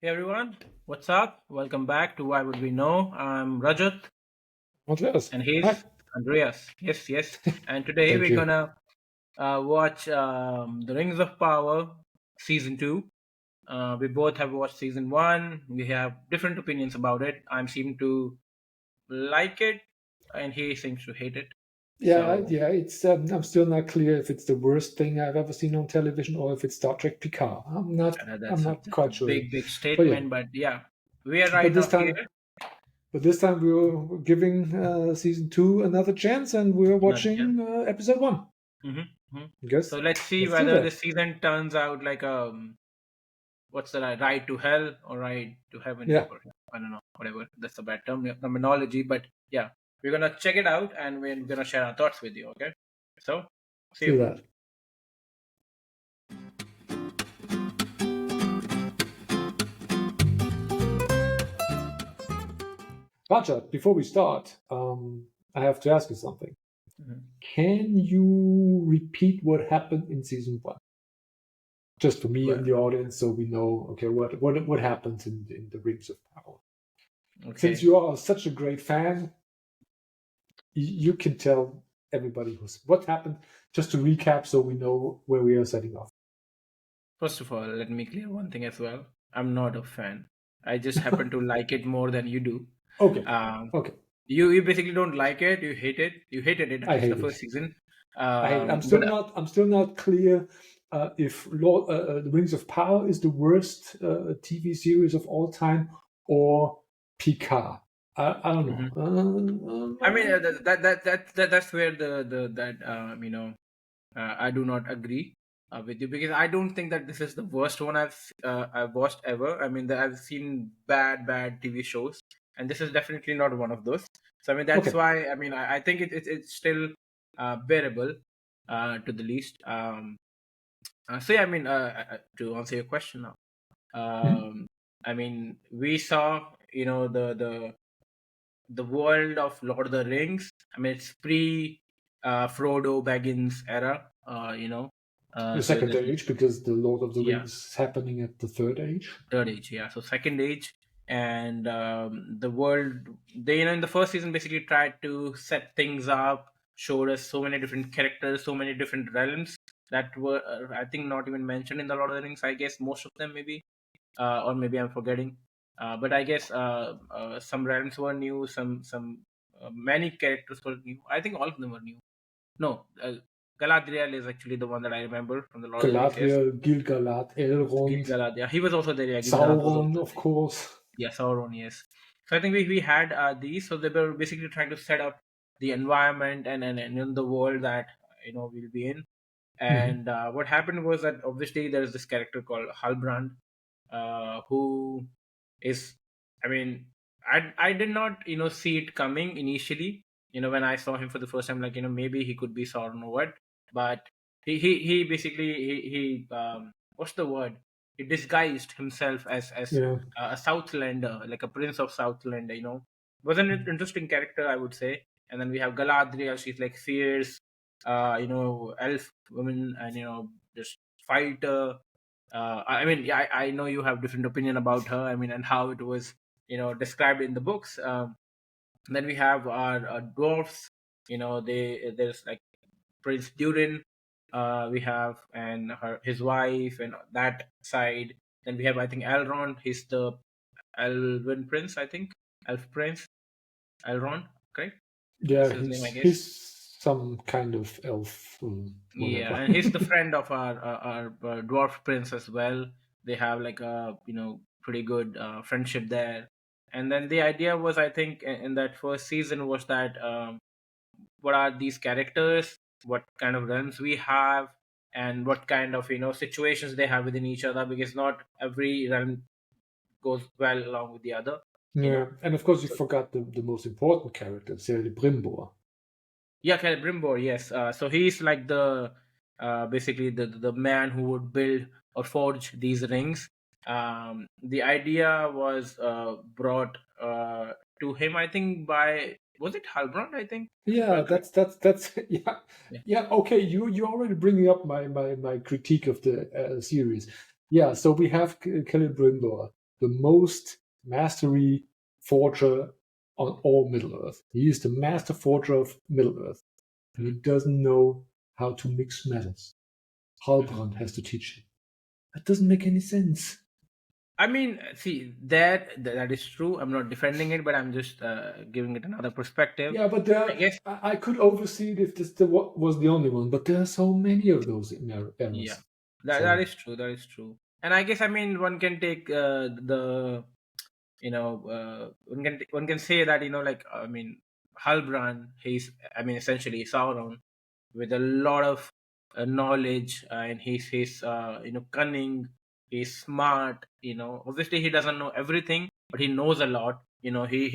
Hey everyone, what's up? Welcome back to Why Would We Know? I'm Rajat Andreas, and hi. he's Andreas. Yes, yes. And today Thank we're you. gonna watch The Rings of Power season 2. We both have watched season 1. We have different opinions about it. I seem to like it and he seems to hate it. Yeah, So, yeah. It's I'm still not clear if it's the worst thing I've ever seen on television or if it's Star Trek Picard. I'm not. I'm not that's a quite sure yet. big, big But yeah, statement. But yeah, we are right but this now here. time, we're giving season two another chance, and we're Yeah. watching episode one. hmm hmm So Guess let's see let's do whether this that. season turns out like a what's the ride to hell or ride to heaven, Yeah, or I don't know, whatever, that's a bad terminology, but yeah, we're gonna check it out and we're gonna share our thoughts with you. Okay, so see do you. that. Raja, before we start, I have to ask you something. Mhm. Can you repeat what happened in season one? Just for me and Well, the audience, so we know, okay, what happens in the Rings of Power. Since okay, you are such a great fan, you can tell everybody what happened, just to recap, so we know where we are setting off. first of all, let me clear one thing as well. I'm not a fan. I just happen to like it more than you do. Okay, um okay. you basically don't like it, you hated it, at I least the hate it. first season. I hate it. But I'm still not clear if the Rings of Power is the worst TV series of all time or Picard. I don't know. mhm. I mean, that's where the that I do not agree with you, because I don't think that this is the worst one I've watched ever. I mean, I've seen bad TV shows, and this is definitely not one of those. So I mean, that's Okay. why I mean I think it's still bearable to the least. So yeah, I mean, to answer your question now, Mhm. I mean, we saw the world of Lord of the Rings. I mean, it's pre Frodo Baggins era. The So second this age, because the Lord of the yeah, Rings is happening at the third age. third age. Yeah, so second age, and the world. They in the first season basically tried to set things up, showed us so many different characters, so many different realms that were I think not even mentioned in the Lord of the Rings. I guess most of them maybe, or maybe I'm forgetting. But I guess some realms were new, some many characters were new. I think all of them were new. No, Galadriel is actually the one that I remember from the Lord of the Rings. Yes, Galadriel, Gil-galad, Elrond, Gil-galad. Yeah, he was also there. Yeah, Gil-galad was Sauron, also of there. course. Yeah, Sauron. Yes. So I think we had these. So they were basically trying to set up the environment and in the world that we'll be in. Mhm. And what happened was that obviously there is this character called Halbrand, who is, I mean, I did not see it coming initially. When I saw him for the first time, like maybe he could be Sauron or what, but he basically what's the word? He disguised himself as Yeah. a Southlander, like a prince of Southlander. Was an interesting character, I would say. And then we have Galadriel. She's like fierce, elf woman, and just fighter. I mean, yeah, I know you have different opinion about her. I mean, and how it was, described in the books. Then we have our dwarfs. There's like Prince Durin. We have and his wife and that side. Then we have, I think, Elrond. He's the Elven prince, I think, elf prince, Elrond. Correct? Yeah, That's his name, I guess. he's some kind of elf, Yeah, whatever. and he's the friend of our dwarf prince as well. They have like a pretty good friendship there. And then the idea was, I think, in that first season was that what are these characters, what kind of realms we have, and what kind of situations they have within each other, because not every realm goes well along with the other. You Yeah, know. and of course you So forgot the most important character, Celebrimbor. yeah, Celebrimbor, yes. So he's like the basically the man who would build or forge these rings. The idea was brought to him, I think, by, was it Halbrand? I think, if Yeah, I'm correct. that's yeah, Yeah. yeah. Okay, you already bringing up my critique of the series. Yeah, so we have Celebrimbor. the most mastery forger on all Middle Earth. He is the master forger of Middle Earth. And he doesn't know how to mix metals. Halbrand has to teach him. That doesn't make any sense. I mean, see, that is true. I'm not defending it, but I'm just giving it another perspective. Yeah, but I guess, I could oversee it if this was the only one, but there are so many of those yeah, errors. that is true. That is true. And I guess, I mean, one can take the, one can say that, like, I mean, Halbrand, I mean, essentially Sauron, with a lot of knowledge, and he's cunning. He's smart. Obviously he doesn't know everything, but he knows a lot. He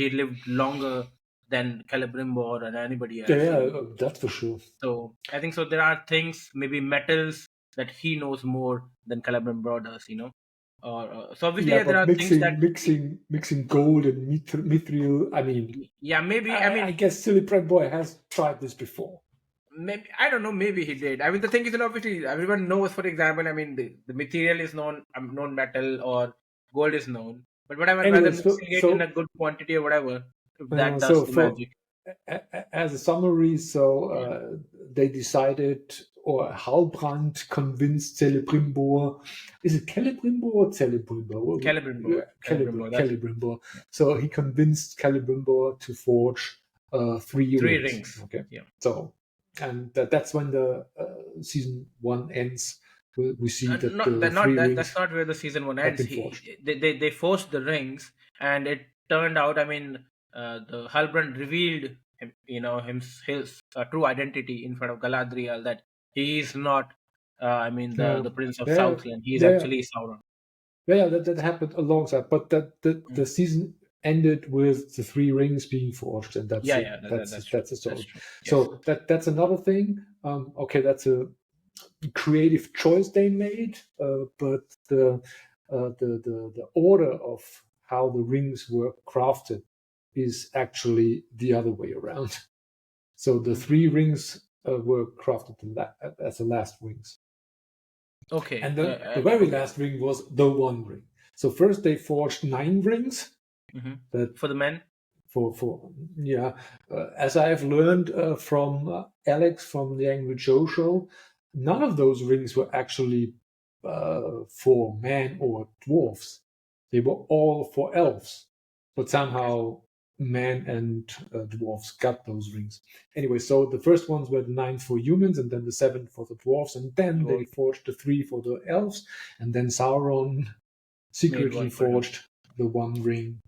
lived longer than Celebrimbor and anybody Yeah, else. that's for sure. So I think so. There are things, maybe metals, that he knows more than Celebrimbor does. Or so obviously, Yeah, yeah, there but are things that mixing gold and mithril. I mean, yeah, maybe. I I mean, guess Silly Pred Boy has tried this before. maybe, I don't know. Maybe he did. I mean, the thing is that obviously everyone knows. For example, I mean, the material is known, known metal, or gold is known. But whatever, whether Anyway, mixing it in a good quantity or whatever, if that does so the for magic. as a summary, Yeah, they decided, or Halbrand convinced Celebrimbor. Is it Celebrimbor or Celebrimbor? Celebrimbor. That's it. Celebrimbor. Yeah. So he convinced Celebrimbor to forge 3 Three rings. rings. Okay. Yeah. So, and that's when the season 1 ends. We see that Not the that not 3 that rings That's not where the season one have ends. been forged. They forced the rings, and it turned out. I mean, the Halbrand revealed his true identity in front of Galadriel, that he is not. I mean, Yeah, the Prince of yeah, Southland. He is yeah. actually Sauron. Yeah, that happened alongside, but the Mm. season ended with the 3 rings being forged, and that's Yeah, it. yeah, that's true. That's the That's story. true. Yes. So that's another thing. Okay, that's a creative choice they made, but the order of how the rings were crafted is actually the other way around. So the Mm. 3 rings were crafted as the last rings. Okay. And the very Okay. last ring was the One Ring. So first they forged 9 rings. That For the men. for yeah, as I have learned from Alex from the Angry Joe show, none of those rings were actually for men or dwarfs. They were all for elves, but Okay. somehow men and dwarfs got those rings. Anyway, so the first ones were the 9 for humans, and then the 7 for the dwarfs, and then they Dwarf forged the 3 for the elves, and then Sauron made secretly one for him. forged the One Ring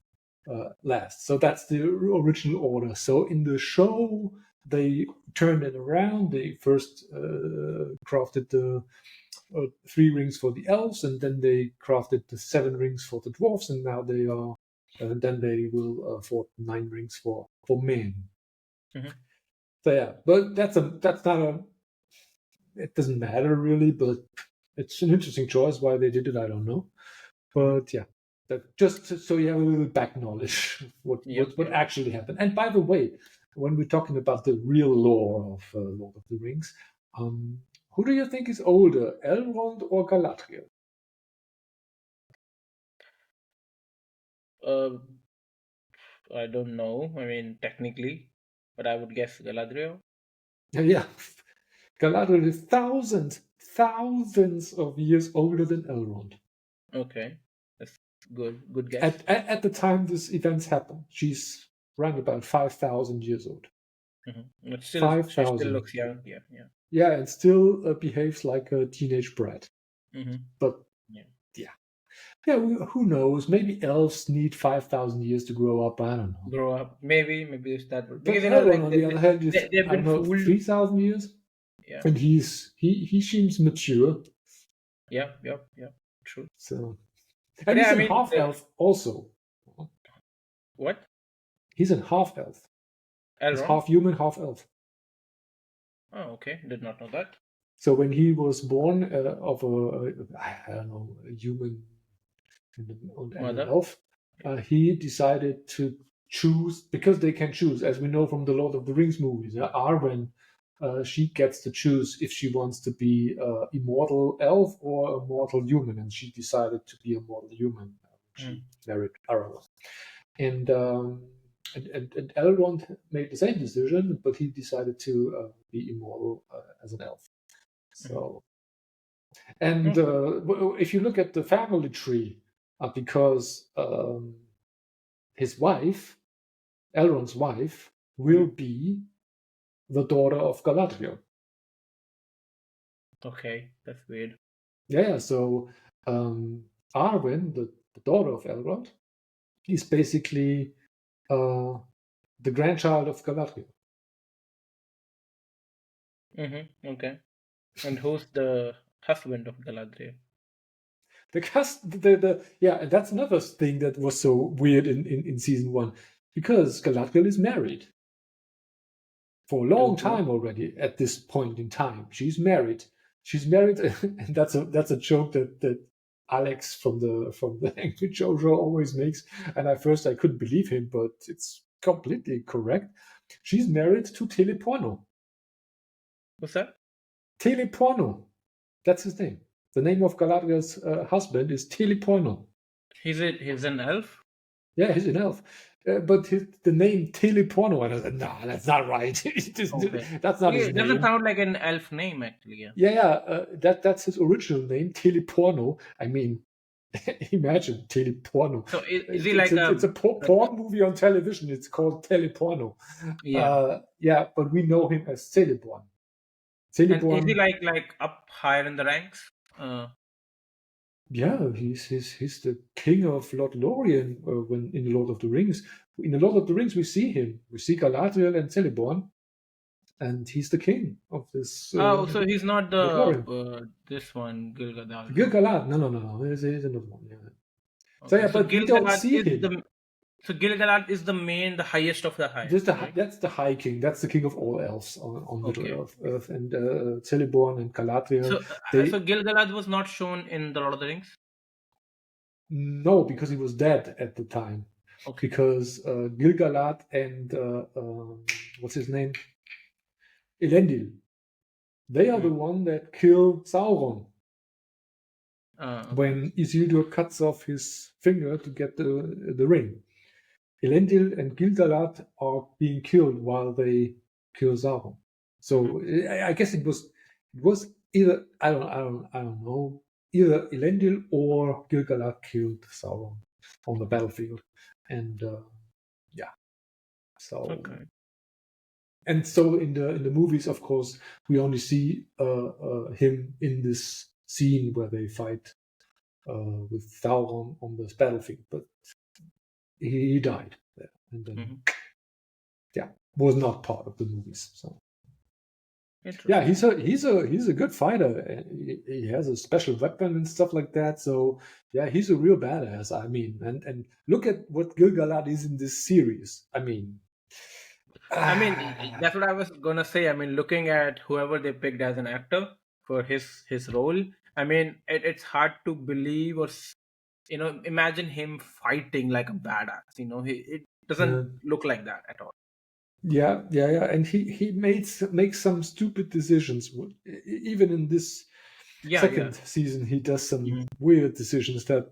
last. So that's the original order. So in the show, they turned it around. They first crafted the 3 rings for the elves, and then they crafted the 7 rings for the dwarfs, and now they are. Then they will forge 9 rings for men. Mhm. So yeah, but that's not a. It doesn't matter really, but it's an interesting choice. Why they did it, I don't know. Mhm. But yeah, that just so you have a little back knowledge of Yep. what Yep. actually happened. And by the way, when we're talking about the real lore of Lord of the Rings, who do you think is older, Elrond or Galadriel? Uh, I don't know. I mean, technically, but I would guess Galadriel. Yeah, Galadriel is thousands of years older than Elrond. Okay, that's good. Good guess. At the time this events happen, she's around about 5,000 years old. But still, she still 5,000. looks young. Yeah, yeah. Yeah, and still behaves like a teenage brat. Mm-hmm. But Yeah. yeah, yeah, who knows? Maybe elves need 5,000 years to grow up. I don't know. Grow up. Maybe it's that But because Elrond, like on the other hand, is they've I don't been know fooled. 3,000 years, Yeah. and he seems mature. Yeah. Yep. Yeah. True. So, But and yeah, he's I in mean, half elf also. what? He's in half elf. He's Elrond? half human, half elf. Oh, okay. Did not know that. So when he was born of I don't know, a human and an Mother. elf, he decided to choose because they can choose, as we know from the Lord of the Rings movies. Arwen, she gets to choose if she wants to be immortal elf or a mortal human, and she decided to be a mortal human. she married Aragorn. And and Elrond made the same decision, but he decided to be immortal as an elf. So, and if you look at the family tree, because his wife, Elrond's wife, will be the daughter of Galadriel. Okay, that's weird. Yeah, so Arwen, the daughter of Elrond, is basically the grandchild of Galadriel. Okay. And who's the husband of Galadriel? And that's another thing that was so weird in season 1, because Galadriel is married for a long time already. At this point in time, she's married. And that's a joke that Alex from the Angry Jojo always makes. And at first I couldn't believe him, but it's completely correct. She's married to Teleporno. What's that? Teleporno. That's his name. The name of Galadriel's husband is Teleporno. He's an elf? Yeah, he's an elf. But the name Teleporno, and I said, no, that's not right. That's not his name. It doesn't sound like an elf name, actually. That's his original name, Teleporno. I mean, imagine Teleporno. So is he it's a porn movie on television. It's called Teleporno. Yeah. But we know him as Celeborn. And is he like up higher in the ranks? Yeah, he's the king of Lothlorien when in the Lord of the Rings. In the Lord of the Rings, we see him. We see Galadriel and Celeborn, and he's the king of this. So he's not the this one, Gil-galad. Gil-galad, no. He's another one. Yeah. Okay. So but we don't see him. So Gil-galad is the highest of the high. That's the High King. That's the king of all elves on Middle Earth. And Celeborn and Galadriel. So Gil-galad was not shown in the Lord of the Rings? No, because he was dead at the time. Okay. Because Gil-galad and what's his name? Elendil. They are the one that kill Sauron. When Isildur cuts off his finger to get the ring. Elendil and Gil-galad are being killed while they kill Sauron. So I guess it was either I don't know, either Elendil or Gil-galad killed Sauron on the battlefield, and so okay. And so in the movies, of course, we only see him in this scene where they fight with Sauron on this battlefield, but he died there, and then was not part of the movies. So he's a good fighter. He has a special weapon and stuff like that. So he's a real badass. I mean, and look at what Gil-galad is in this series. I mean, that's what I was gonna say. I mean, looking at whoever they picked as an actor for his role, I mean, it's hard to believe or imagine him fighting like a badass. It doesn't look like that at all. Yeah, and he makes some stupid decisions. Even in this second season, he does some weird decisions that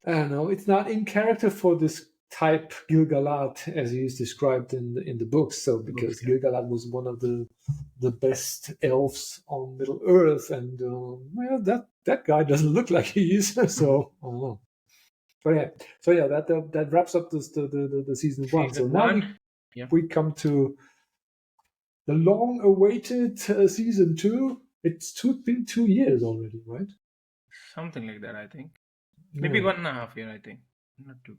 I don't know. It's not in character for this type Gil-galad as he is described in the books. So because Gil-galad was one of the best elves on Middle Earth, and that guy doesn't look like he is. So I don't know. But that wraps up the season 1. So now we come to the long-awaited season 2. It's been 2 years already, right? Something like that, I think. Maybe 1.5 years, I think. Not 2.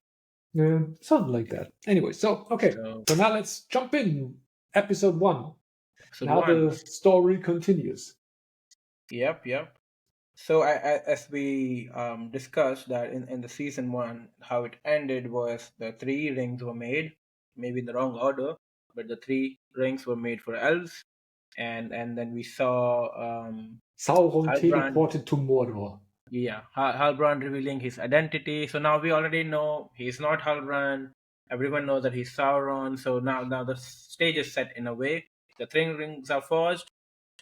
Yeah, something like that. Anyway, so now let's jump in. Episode 1. The story continues. Yep. So as we discussed that in the season 1, how it ended was the 3 rings were made, maybe in the wrong order, but the 3 rings were made for elves, and then we saw Sauron teleported to Mordor. Yeah, Halbrand revealing his identity. So now we already know he's not Halbrand. Everyone knows that he's Sauron. So now the stage is set in a way. The 3 rings are forged.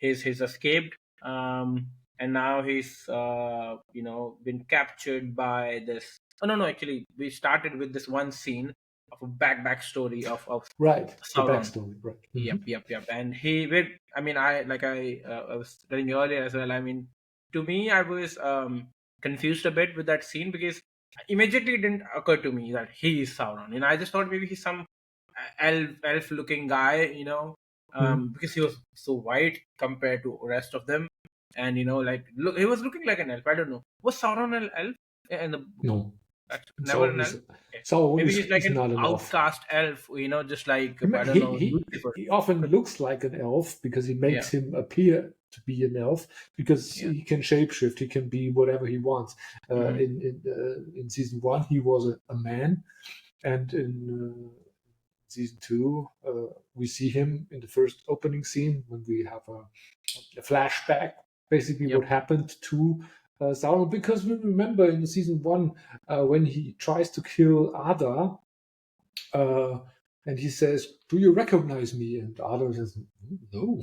He's escaped. And and now he's been captured by this. Oh no, no, actually, we started with this one scene of a backstory of Right, the Sauron. backstory, right. Yep, yep, yep. And he, with, I mean, I was telling you earlier as well. I mean, to me, I was confused a bit with that scene because immediately it didn't occur to me that he is Sauron. I just thought maybe he's some elf looking guy, Mhm. because he was so white compared to rest of them, and like look, he was looking like an elf. I don't know. Was Sauron an elf in the No, never Sauron an elf? is Okay. Sauron Maybe he's like is an not an elf. outcast elf, just like I don't He, know, he Lucifer. he often looks like an elf because he Yeah, makes him appear to be an elf because yeah. he can shapeshift. He can be whatever he wants. Hmm. In season one, he was a man, and in season two, we see him in the first opening scene when we have a flashback, basically Yep. what happened to Sauron. Because we remember in season one when he tries to kill Ada, uh, and he says, "Do you recognize me?" And Ada says, "No."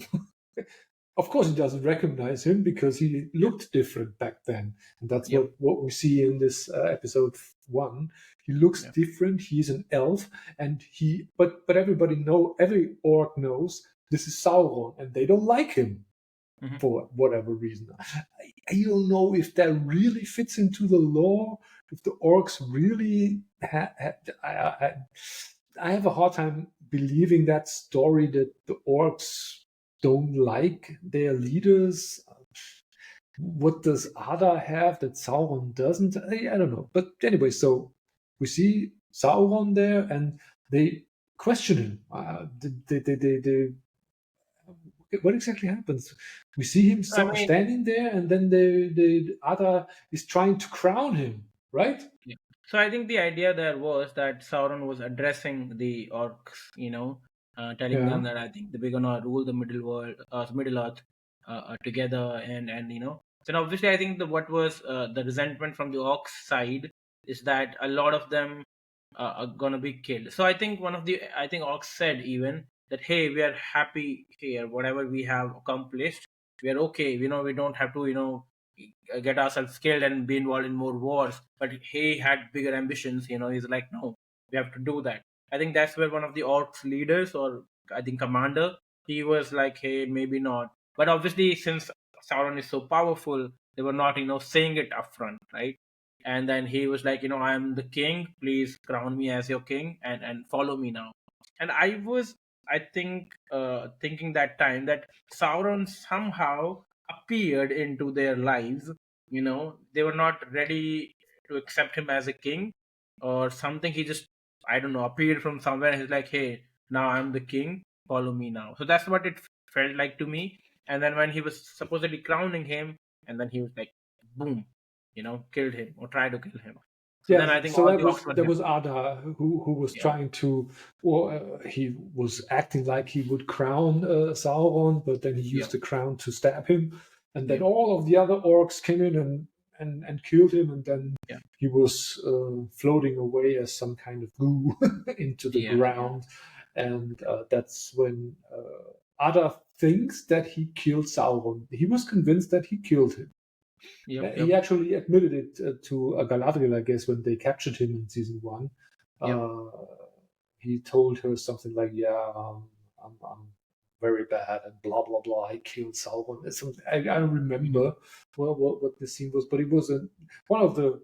Of course, he doesn't recognize him because he Yeah. looked different back then, and that's Yep. what we see in this episode one. He looks Yep. different. He's an elf, and but everybody every orc knows this is Sauron, and they don't like him Hmm. for whatever reason. I don't know if that really fits into the lore. If the orcs really, I have a hard time believing that story that the orcs don't like their leaders. What does Ada have that Sauron doesn't? I don't know. But anyway, so we see Sauron there, and they question him. What exactly happens? We see him I mean, standing there, and then the Ada is trying to crown him, right? yeah. So I think the idea there was that Sauron was addressing the orcs, telling them Yeah. that I think we're gonna rule the Middle Earth, together, and Then obviously I think what was the resentment from the orcs side is that a lot of them are gonna be killed. So I think orcs said even that, hey, we are happy here, whatever we have accomplished, we are okay. We don't have to get ourselves killed and be involved in more wars. But he had bigger ambitions. He's like, no, we have to do that. I think that's where one of the orcs leaders, or I think commander, he was like, hey, maybe not. But obviously, since Sauron is so powerful, they were not, saying it upfront, right? And then he was like, I am the king. Please crown me as your king and follow me now. And I was, I think, thinking that time that Sauron somehow appeared into their lives. They were not ready to accept him as a king or something. He just, I don't know, appeared from somewhere. He's like, hey, now I'm the king, follow me now. So that's what it felt like to me. And then when he was supposedly crowning him, and then he was like, boom, killed him or tried to kill him. So then Yes. I think So all the orcs were that was happy. Ada who was Yeah, trying to, or he was acting like he would crown Sauron, but then he yeah, used the crown to stab him, and then yeah, all of the other orcs came in and killed him, and then yeah, he was floating away as some kind of goo into the yeah, yeah. ground, and that's when Ada thinks that he killed Sauron. He was convinced that he killed him. Yep, He yep, actually admitted it to Galadriel, I guess, when they captured him in season one. yep, Uh, he told her something like, "Yeah, I'm very bad," and blah blah blah. I killed Sauron. I don't mhm, remember what the scene was, but it was one of the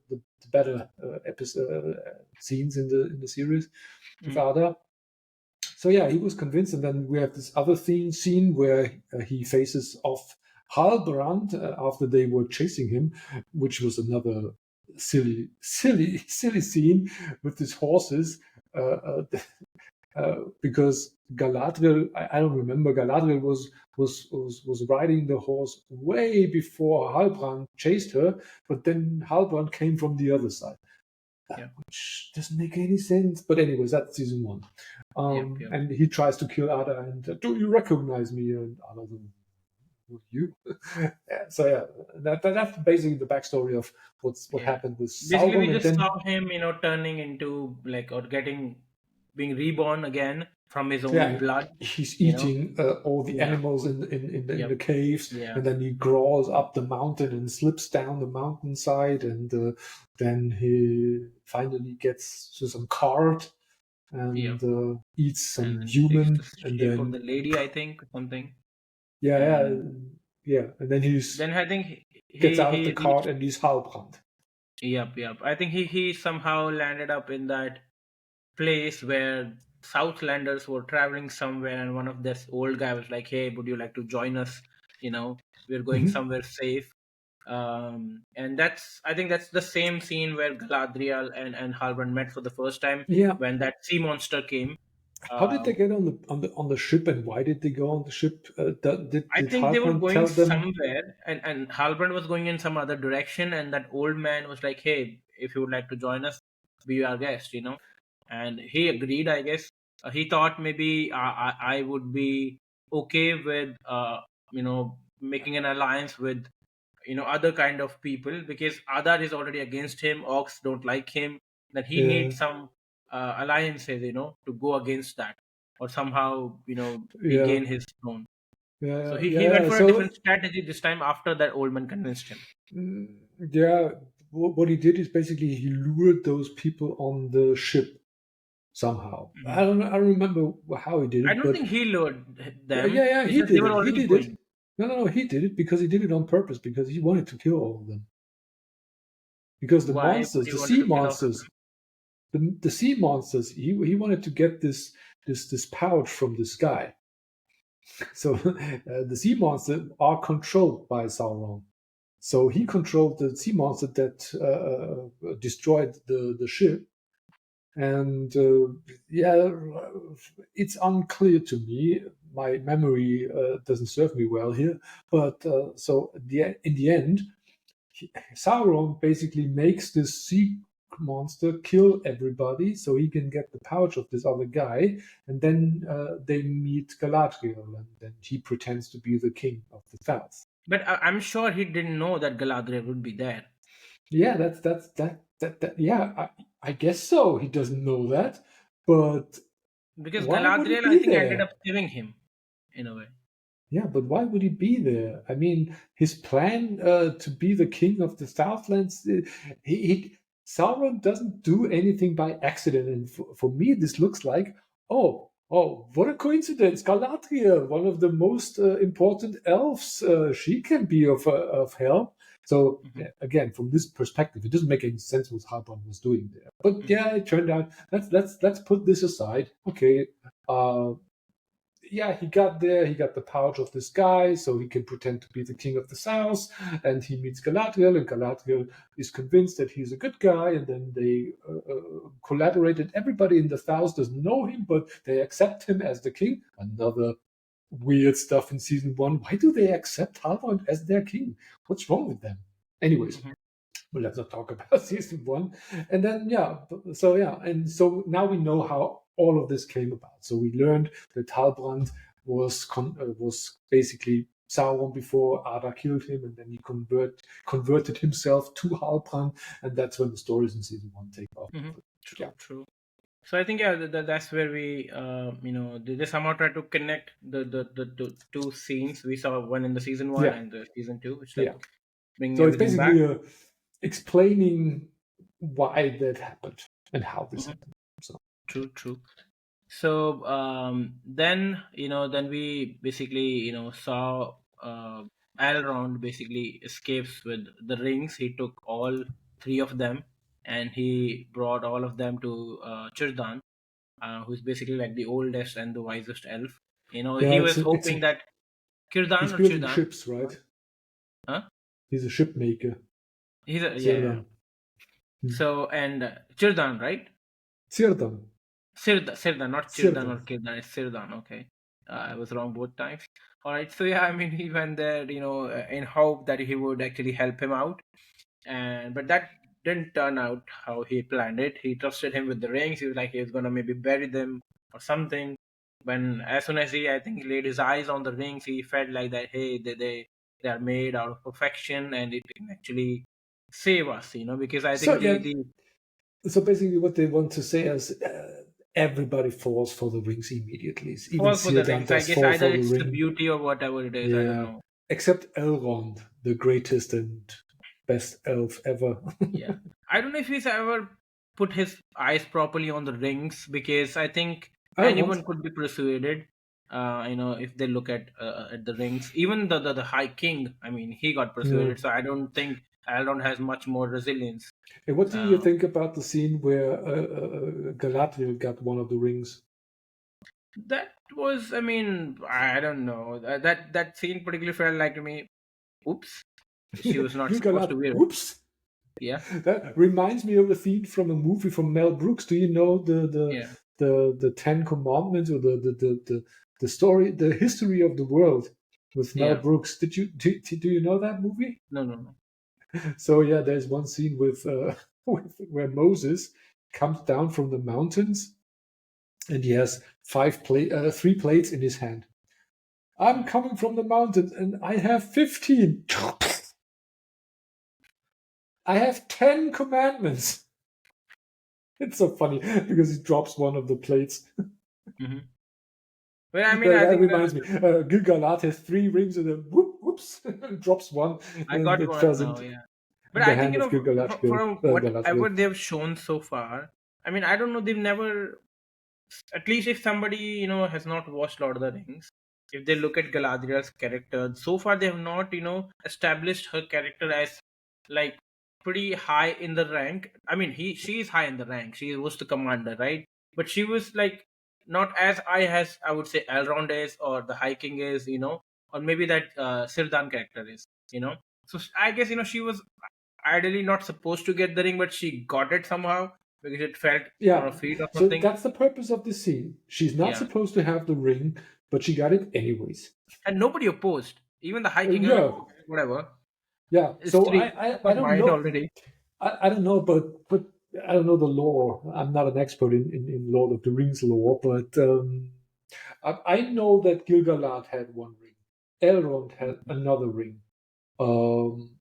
better episode scenes in the series with mhm, Ada. So yeah, he was convinced, and then we have this other scene where he faces off Halbrand after they were chasing him, which was another silly scene with these horses. Because Galadriel, I don't remember, Galadriel was riding the horse way before Halbrand chased her, but then Halbrand came from the other side, yep, which doesn't make any sense. But anyways, that's season one. yep, yep. And he tries to kill Ada, and do you recognize me? And Ada, who are you? Yeah, so yeah, that's basically the backstory of what Yeah. happened with Basically, we Sauron, and just then saw him, turning into like or getting being reborn again from his own Yeah, blood. he's You know. eating all the Yeah. animals in the Yep. caves, Yeah. and then he crawls up the mountain and slips down the mountainside, and then he finally gets to some cart Yep. and eats And some then takes the human, and shape of then the lady, I think, or something. yeah, yeah, And yeah, and then he then I think gets he out of the he cart reached. and he's Halbrand. Yep. Yep. I think he somehow landed up in that place where Southlanders were traveling somewhere, and one of this old guy was like, "Hey, would you like to join us? We're going Hmm. somewhere safe." And I think that's the same scene where Galadriel and Halbrand met for the first time Yeah, when that sea monster came. how did they Um, get on the ship, and why did they go on the ship? I Did think they were Halbrand going tell them? somewhere, and Halbrand was going in some other direction, and that old man was like, "Hey, if you would like to join us, be our guest." And he agreed, I guess. He thought maybe I would be okay with making an alliance with other kind of people, because Adar is already against him. Orcs don't like him. That he Yeah, needs some alliances, to go against that, or somehow yeah, regain his throne. So yeah, he went yeah. for a different So strategy this time after that old man convinced him. yeah, what he did is basically he lured those people on the ship somehow. I Mhm. don't know. I don't remember how he did I it, don't but think he lured yeah, them. yeah, yeah, It's he just they did were it. He already did it. going. No, no, no, he did it because he did it on purpose because he wanted to kill all of them. Because the Why would monsters, he the wanted sea to kill off? monsters, the sea monsters, he wanted to get this pouch from this guy. So the sea monsters are controlled by Sauron. So he controlled the sea monster that destroyed the ship. And yeah, it's unclear to me. My memory doesn't serve me well here. But so in the end, Sauron basically makes this sea monster kill everybody so he can get the pouch of this other guy. And then they meet Galadriel, and then he pretends to be the king of the South. But I'm sure he didn't know that Galadriel would be there, Yeah, that. Yeah, I guess so. He doesn't know that, but because why would he Galadriel, I be think, ended there? up saving him in a way. Yeah, but why would he be there? I mean, his plan to be the king of the Southlands, Sauron doesn't do anything by accident. And for me, this looks like, oh, what a coincidence! Galadriel, one of the most important elves, she can be of help. So Hmm. again, from this perspective, it doesn't make any sense what Halbrand was doing there. But Hmm. yeah, it turned out. Let's put this aside. Okay, uh, yeah, he got there. He got the pouch of this guy, so he can pretend to be the king of the South. And he meets Galadriel, and Galadriel is convinced that he's a good guy. And then they collaborate. And everybody in the South doesn't know him, but they accept him as the king. Another weird stuff in season one. Why do they accept Halbrand as their king? What's wrong with them? Anyways, Hmm. well, let's not talk about season one. And then yeah, and so now we know how all of this came about. So we learned that Halbrand was basically Sauron before Ada killed him, and then he converted himself to Halbrand, and that's when the stories in season one take off. Hmm. But, yeah, True, true. So I think, yeah, that's where we they somehow try to connect the two scenes we saw, one in the season one yeah, and the season two. It's like yeah. bringing So it's everything back. basically explaining why that happened and how this Hmm. happened. So True, true. So then we basically saw Elrond basically escapes with the rings. He took all three of them, and he brought all of them to Círdan, who's basically like the oldest and the wisest elf. He yeah, was it's hoping that he's Círdan or building Círdan, ships, right? huh? He's a ship maker. Yeah, yeah. Círdan. Hmm. So and Círdan, right? Círdan. Sirdan, not Chirdan Círdan. or Kirdan. It's Sirdan. Okay, I was wrong both times. All right. So yeah, I mean, he went there, in hope that he would actually help him out, and but that didn't turn out how he planned it. He trusted him with the rings. He was like he was gonna maybe bury them or something. When as soon as I think he laid his eyes on the rings, he felt like that. Hey, they are made out of perfection, and it can actually save us. Because I So think yeah, the so basically what they want to say is everybody falls for the rings immediately. Even Fall for the Círdan rings. I does guess fall either for the it's the ring. beauty or whatever it is. I don't Yeah, know. except Elrond, the greatest and best elf ever. Yeah, I don't know if he's ever put his eyes properly on the rings, because I think Elrond. anyone could be persuaded. If they look at the rings, even the High King. I mean, he got Yeah. persuaded. So I don't think Elrond has much more resilience. Hey, what do you Uh, think about the scene where Galadriel got one of the rings? that was, I mean, I don't know. That scene particularly felt like to me. Oops, she was not supposed to Gil-galad. wear it. Whoops. Yeah, That reminds me of a scene from a movie from Mel Brooks. Do you know yeah, the Ten Commandments, or the story, the history of the world with Mel yeah. Brooks? Do you know that movie? No, no, no. So yeah, there's one scene with, where Moses comes down from the mountains and he has three plates in his hand. I'm coming from the mountains and I have 15. I have 10 commandments. It's so funny because he drops one of the plates. Hmm. Well, I mean, I That think reminds me. Gil-galad has 3 rings and then whoops, drops one I and got it one falls now. into Yeah. But the I think, hand of Gil-galad. from Galadriel. whatever they've shown so far, I mean, I don't know, they've never, at least if somebody, has not watched Lord of the Rings, if they look at Galadriel's character, so far they have not, established her character as like pretty high in the rank. I mean, she is high in the rank. She was the commander, right? But she was like not as high as I would say Elrond is, or the High King is, or maybe that Sirdan character is, So I guess she was ideally not supposed to get the ring, but she got it somehow because it felt on Yeah, her feet or so something. that's the purpose of this scene. She's not Yeah, supposed to have the ring, but she got it anyways. and nobody opposed. Even the High King, Yeah, whatever. yeah. It's So three. I Never don't mind know. already. I don't know, but I don't know the lore. I'm not an expert in Lord of the Rings lore, but I know that Gil-galad had one ring. Elrond had another ring. Um,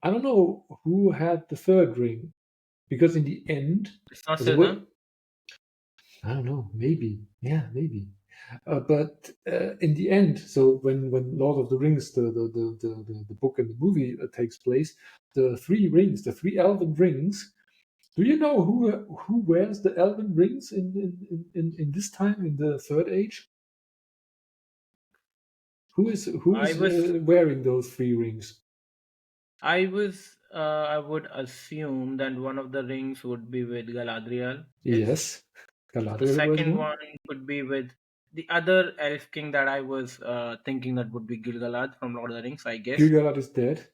I don't know who had the third ring, because in the end, It's not as it were, Sirdan. I don't know, maybe, yeah, maybe. But in the end, so when Lord of the Rings, the book and the movie takes place, the 3 rings, the 3 elven rings. Do you know who wears the elven rings in this time in the Third Age? Who I is was, wearing those 3 rings? I would assume that one of the rings would be with Galadriel. Yes. Yes, The Galadriel wears second one. one could be with the other elf king that I was thinking that would be Gil-galad from Lord of the Rings, I guess. Gil-galad is dead.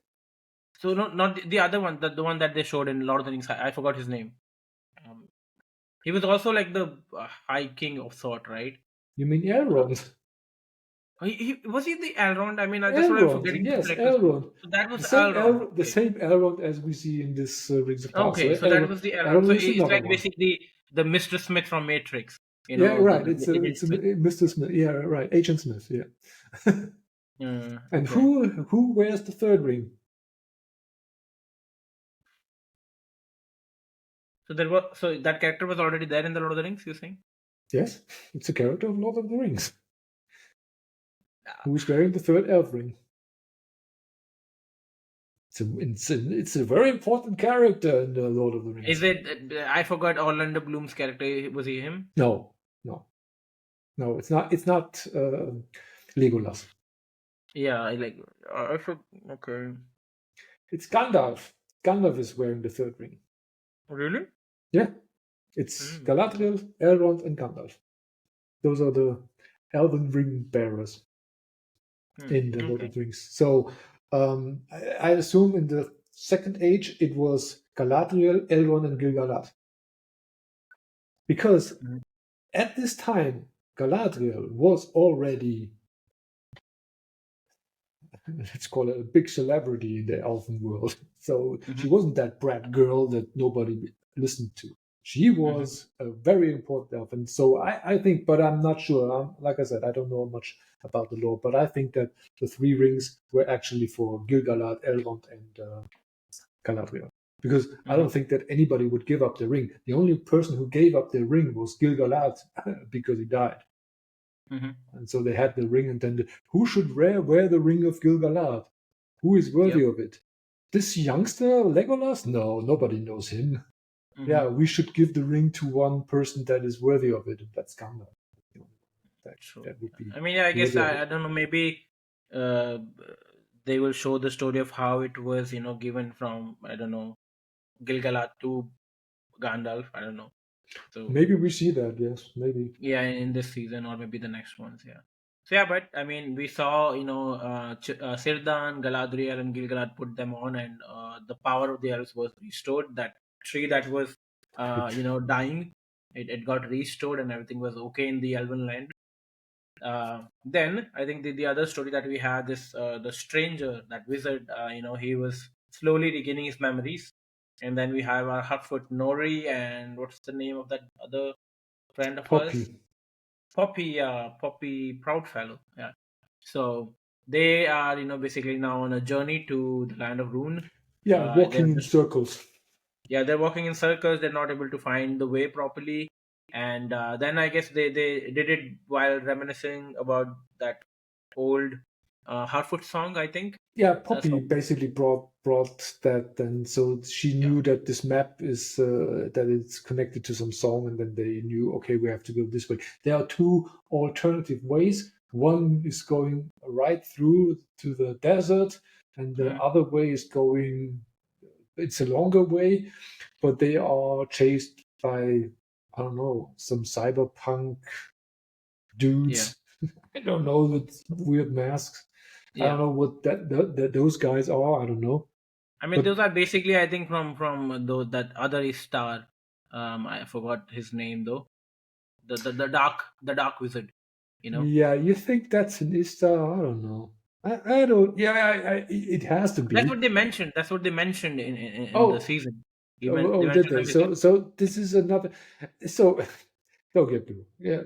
So no, not the other one, the one that they showed in Lord of the Rings. I forgot his name. Um, he was also like the High King of sort, right? You mean Uh, Elrond? was he the Elrond? I mean, that's what I'm Elrond, forgetting the yes, character's name. Elrond. So that The was same Elrond. The Okay. same Elrond as we see in this Rings of Power. So Okay, so that was the Elrond. So Elrond is it's another like one. basically the Mr. Smith from Matrix. Yeah, right. The Agent It's a Smith. Mr. Smith. Yeah, right. Agent Smith. Yeah. And Okay. who wears the third ring? So that character was already there in the Lord of the Rings. You're saying? Yes, it's a character of Lord of the Rings Ah, who is wearing the third elf ring. It's a very important character in the Lord of the is Rings. it? I forgot Orlando Bloom's character. Was he him? No, no, no. It's not. It's not Legolas. Yeah, I like. I forgot. Okay. It's Gandalf. Gandalf is wearing the third ring. Really? Yeah, it's Mm. Galadriel, Elrond, and Gandalf. Those are the elven ring bearers in the Lord Okay. of the Rings. So I assume in the Second Age it was Galadriel, Elrond, and Gil-galad. Because Mm. at this time, Galadriel was already, let's call it, a big celebrity in the elven world. So she Mhm. wasn't that brat girl that nobody listened to. She Mhm. was a very important elf. And so I think, but I'm not sure. Like I said, I don't know much about the lore, but I think that the 3 rings were actually for Gil-galad, Elrond, and Galadriel. because I Hmm. don't think that anybody would give up the ring. The only person who gave up the ring was Gil-galad because he died. Hmm. And so they had the ring, and then who should wear the ring of Gil-galad? Who is worthy Yep. of it? This youngster, Legolas? No, nobody knows him. Hmm. Yeah, we should give the ring to one person that is worthy of it, and that's Gandalf. That, True. that would be I mean, I guess worthy of I it. don't know. Maybe uh, they will show the story of how it was, given from, I don't know, Gilgalad to Gandalf. I don't know. So Maybe we see that, yes, maybe. yeah, in this season or maybe the next ones. Yeah. So yeah, but I mean, we saw, Sirdan, Galadriel, and Gilgalad put them on, and the power of the elves was restored. That tree that was, dying, it got restored, and everything was okay in the Elven land. Then I think the other story that we had is the stranger, that wizard. He was slowly regaining his memories, and then we have our Hotfoot Nori, and what's the name of that other friend of ours? Poppy. Poppy Proudfellow. Yeah. So they are, basically now on a journey to the land of Rune. Yeah, They're walking in just, circles. yeah, they're walking in circles. They're not able to find the way properly, and then I guess they did it while reminiscing about that old Harfoot song, I think. Yeah, Poppy So basically brought that, and so she yeah. knew that this map is that it's connected to some song, and then they knew, okay, we have to go this way. There are two alternative ways. One is going right through to the desert, and the Mhm. other way is going. It's a longer way, but they are chased by, I don't know, some cyberpunk Yeah. dudes. I don't know, with weird masks. I don't Yeah. know what those guys are. I don't know. I mean, But those are basically, I think, from those, that other star. I forgot his name though. The dark wizard. You know. yeah, you think that's an Istar? I don't know. I don't. Yeah, it has to That's be. what they mentioned. That's what they mentioned in the Oh, season. They did mentioned they? the wizard. So this is another. So don't get me wrong. Yeah.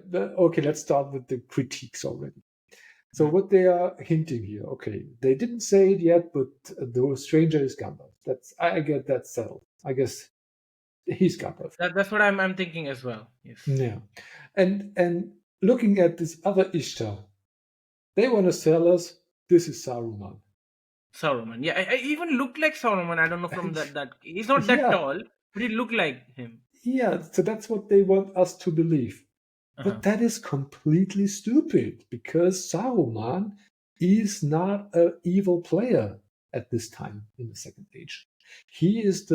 Okay, let's start with the critiques already. So Mhm. what they are hinting here, okay, they didn't say it yet, but the stranger is Gandalf. I get that settled. I guess he's Gandalf. That's what I'm thinking as well. Yes. Yeah, and looking at this other Ishtar, they want to sell us this is Saruman. Sauron. Yeah, I even looked like Sauron. I don't know from that he's not that Yeah, tall, but he looked like him. yeah. So that's what they want us to believe. But Uh-huh. that is completely stupid because Saruman is not an evil player at this time in the Second Age. He is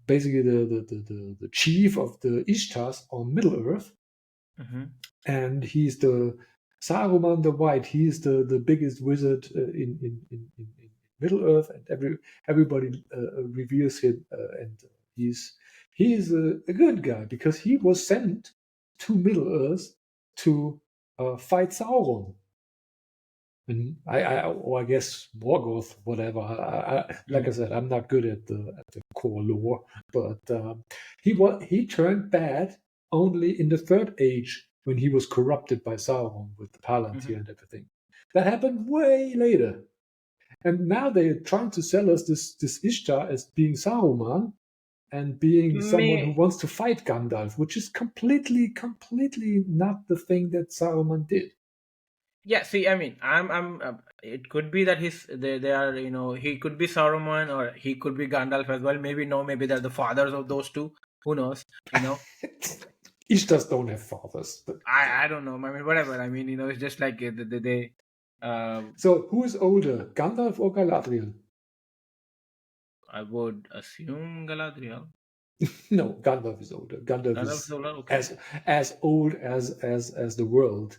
basically the chief of the Ishtars on Middle Earth, Hmm. and he's the Saruman the White. He's the biggest wizard in Middle Earth, and everybody reveres him, and he's a good guy because he was sent to Middle Earth to fight Sauron. And or I guess Morgoth, whatever. Like I Hmm. said, I'm not good at the core lore, but he turned bad only in the Third Age when he was corrupted by Sauron with the Palantir Hmm. and everything. That happened way later, and now they're trying to sell us this Ishtar as being Saruman and being someone who May wants to fight Gandalf, which is completely not the thing that Saruman did. Yeah, see, I mean, I'm. It could be that they are, he could be Saruman or he could be Gandalf as well. Maybe no, maybe they're the fathers of those two. Who knows? Ishtars don't have fathers, but I don't know. I mean, whatever. I mean, it's just like they so who is older, Gandalf or Galadriel? I would assume Galadriel. No, Gandalf is older. Gandalf Gandalf is Zola. Okay. as old as the world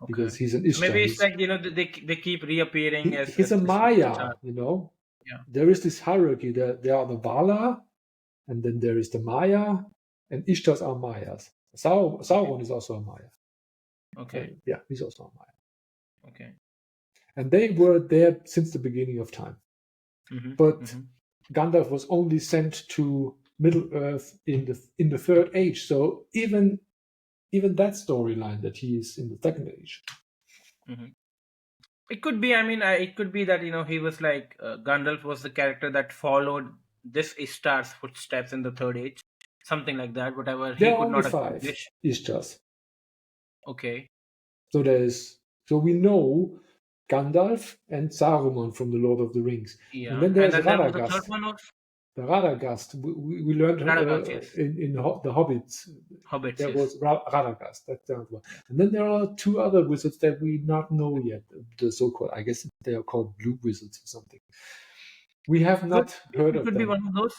Okay. because he's an So maybe Ishtar. it's like, they keep reappearing He's as a this Maya. star. Yeah. There is this hierarchy. There are the Valar, and then there is the Maya, and Ishtars are Mayas. Okay. Sauron is also a Maya. Okay. Yeah, he's also a Maya. Okay. And they were there since the beginning of time. Mm-hmm. But Mm-hmm. Gandalf was only sent to Middle Earth in the Third Age. So even that storyline that he is in the Second Age. Mm-hmm. It could be. I mean, it could be that he was like Gandalf was the character that followed this Ishtar's footsteps in the third age, something like that. Whatever There he are could only not five accomplish. Ishtars. Okay. So we know Gandalf and Saruman from the Lord of the Rings, and Yeah, then and there's then there was the third Radagast. one of The Radagast we learned Radagast. Yes, in the Hobbits. hobbits. There Yes. was Radagast. That's the one. Yeah. And then there are two other wizards that we not know yet. The so-called, I guess they are called blue wizards or something. We have Could not heard it of could be them. one of those.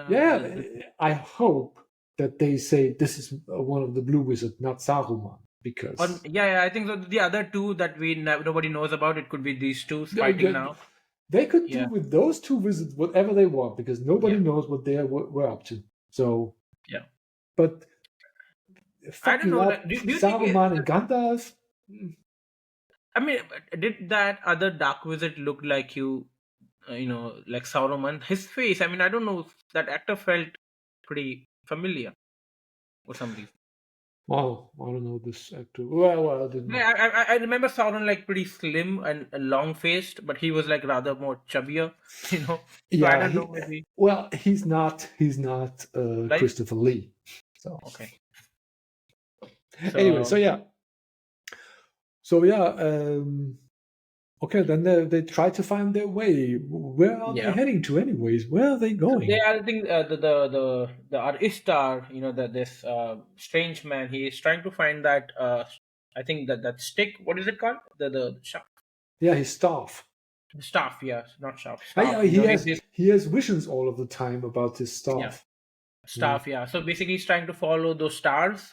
Yeah, I hope that they say this is one of the blue wizards, not Saruman, Or because yeah, I think so. The other two that nobody knows about, it could be these two fighting now. they could do Yeah, with those two wizards whatever they want because nobody yeah, knows what they were up to. So, yeah. but I don't fucking know. up Like, do you think? Saruman and Gandalf. I mean, did that other dark wizard look like like Sauron? His face. I mean, I don't know. That actor felt pretty familiar for some reason. Oh, I don't know this actor. Well, I didn't. Yeah, I remember Sauron like pretty slim and long faced, but he was like rather more chubbier. So I Yeah, don't know. Maybe he's not like Christopher Lee. So okay. anyway, so So yeah, so yeah. Okay, then they try to find their way. Where are they yeah. heading to, anyways? Where are they So they going? are, I think, the Aristar, that this strange man, he is trying to find that. I think that stick. What is it called? The shaft, Yeah, his staff. staff. Yeah, not shaft, Yeah, staff. he has visions all of the time about his Yeah, staff. Yeah. staff. Yeah. So basically, he's trying to follow those stars.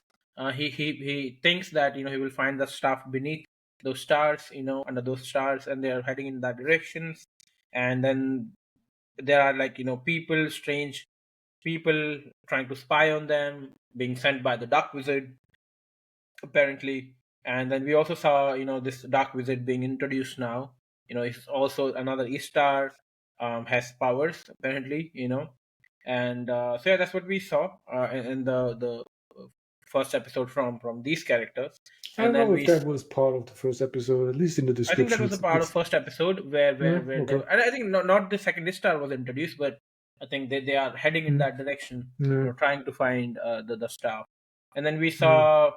He thinks that he will find the staff beneath those stars. Under those stars, and they are heading in that directions. And then there are like people, strange people trying to spy on them, being sent by the dark wizard apparently. And then we also saw this dark wizard being introduced now. It's also another Ishtar, has powers apparently. And so yeah, that's what we saw in the first episode from these characters. I And don't know then if that was part of the first episode. At least in the I think that description, was a part of first episode yeah, where they okay. and I think not the second star was introduced, but I think they are heading in Mm, that direction, yeah, trying to find the star. And then we yeah. saw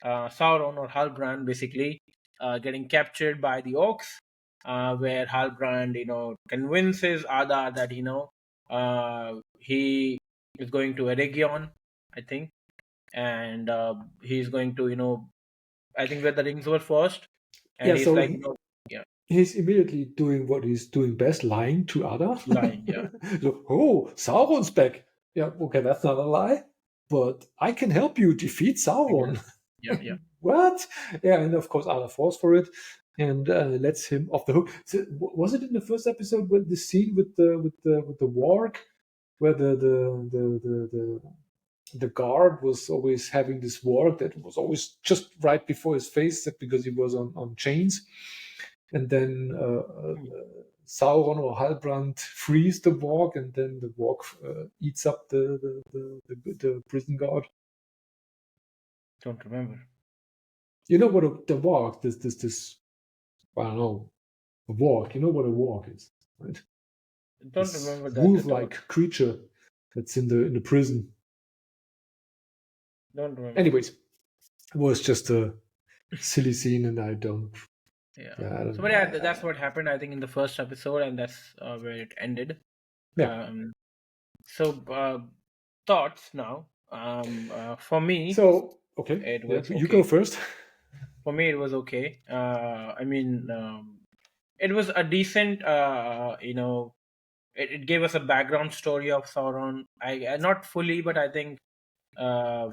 Sauron or Halbrand basically getting captured by the orcs, where Halbrand convinces Adar that he is going to Eregion, I think, and he's going to I think where the rings were first, and Yeah, he's so like yeah, he's immediately doing what he's doing best, lying to Ada. lying, yeah, So, oh, Sauron's back. Yeah, okay, that's not a lie, but I can help you defeat I guess, Sauron. yeah, yeah. What? Yeah, and of course Ada falls for it and lets him off the hook. So, was it in the first episode with the scene with the warg, where the guard was always having this warg that was always just right before his face because he was on chains, and then Sauron or Halbrand frees the warg, and then the warg eats up the prison guard. Don't remember. You know what the warg? This I don't know, a warg. You know what a warg is, right? Don't This remember that at all. wolf-like creature that's in the prison. Don't remember. Anyways, it was just a silly scene, and I don't. Yeah. Yeah, I don't. So, but yeah, that's what happened. I think in the first episode, and that's where it ended. Yeah. So thoughts now. For me, So okay, it yeah, was you go okay. first. For me, it was okay. I mean, it was a decent. It gave us a background story of Sauron. I not fully, but I think uh,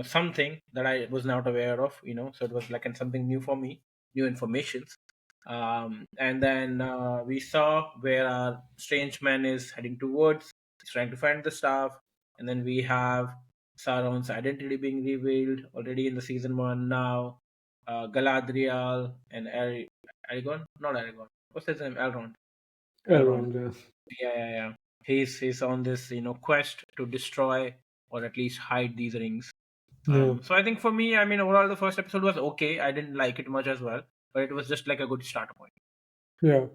something that I was not aware of. So it was like something new for me, new information. And then we saw where our strange man is heading towards. He's trying to find the staff, and then we have Sauron's identity being revealed already in the season one now. Galadriel and Aragorn, not Aragorn. What's his name? Elrond. Elrond. Elrond, Yeah. He's on this quest to destroy or at least hide these rings. yeah, So I think for me, I mean, overall the first episode was okay. I didn't like it much as well, but it was just like a good starter point. yeah.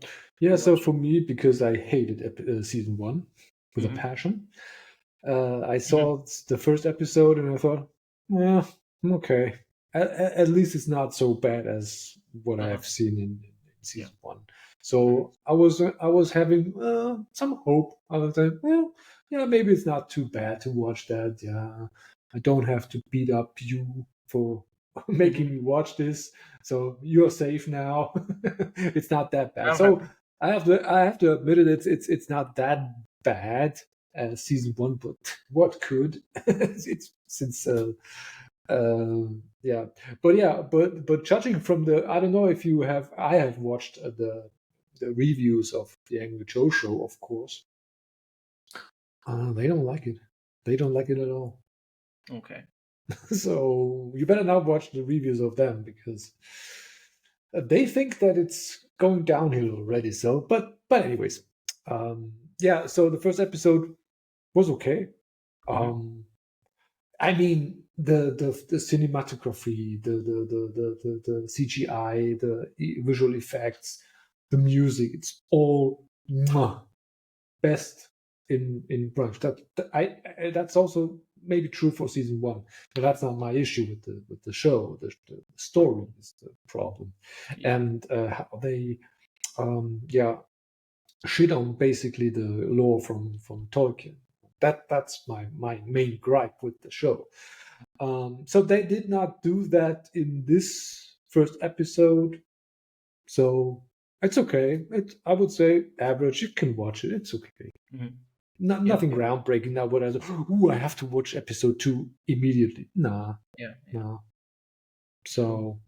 Yeah, You so watched for me, because I hated season 1 with a it? passion, I Hmm. saw the first episode and I thought, well, okay. At least it's not so bad as what I Uh-huh. have seen in Yeah. season 1. Hmm. So I was having some hope. I was like, well, yeah, maybe it's not too bad to watch that. Yeah, I don't have to beat up you for Hmm. making me watch this. So you're safe now. It's not that bad. I'm So happy. I have to admit it. It's not that bad as season 1, but what could it's since yeah, but judging from the, I don't know if you have, I have watched the reviews of the Angry Joe show, of course. They don't like it. They don't like it at all. Okay. So you better not watch the reviews of them because they think that it's going downhill already. So, but anyways, yeah. So the first episode was okay. Hmm. I mean, the cinematography, the CGI, the visual effects, the music, it's all mwah, best in Brunch. That's also maybe true for season 1, but that's not my issue with the show. The story is the problem, Yeah. and how they yeah, shit on basically the lore from Tolkien. That's my main gripe with the show. So they did not do that in this first episode. So it's okay. I would say average. You can watch it. It's okay. Hmm. Yeah. Nothing groundbreaking. Now, what I say, ooh, I have to watch episode 2 immediately. Nah, Yeah. Yeah. nah. Cool. So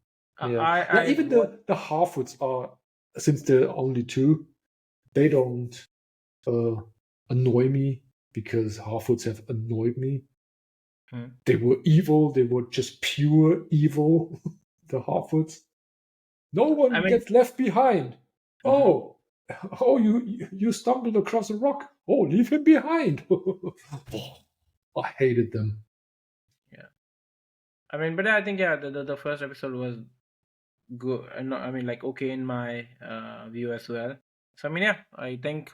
yeah, yeah. I Even what? the Harfoots are, since they're only two, they don't uh, annoy me because Harfoots have annoyed me. Hmm. They were evil. They were just pure evil. The Harfoots. No I one mean. gets left behind. Hmm. Oh, oh, you stumbled across a rock. Oh, leave him behind. I hated them. Yeah. I mean, but I think, yeah, the first episode was good. No, I mean, like, okay in my view as well. So I mean, yeah, I think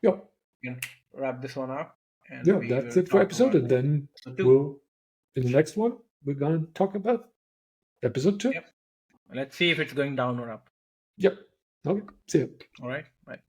Yep, we can wrap this one up, and yeah, we that's will it for talk episode. about And then episode two. we'll in the next one we're gonna talk about episode 2. Yep. Let's see if it's going down or up. Yep. Okay. See ya. All right. Bye.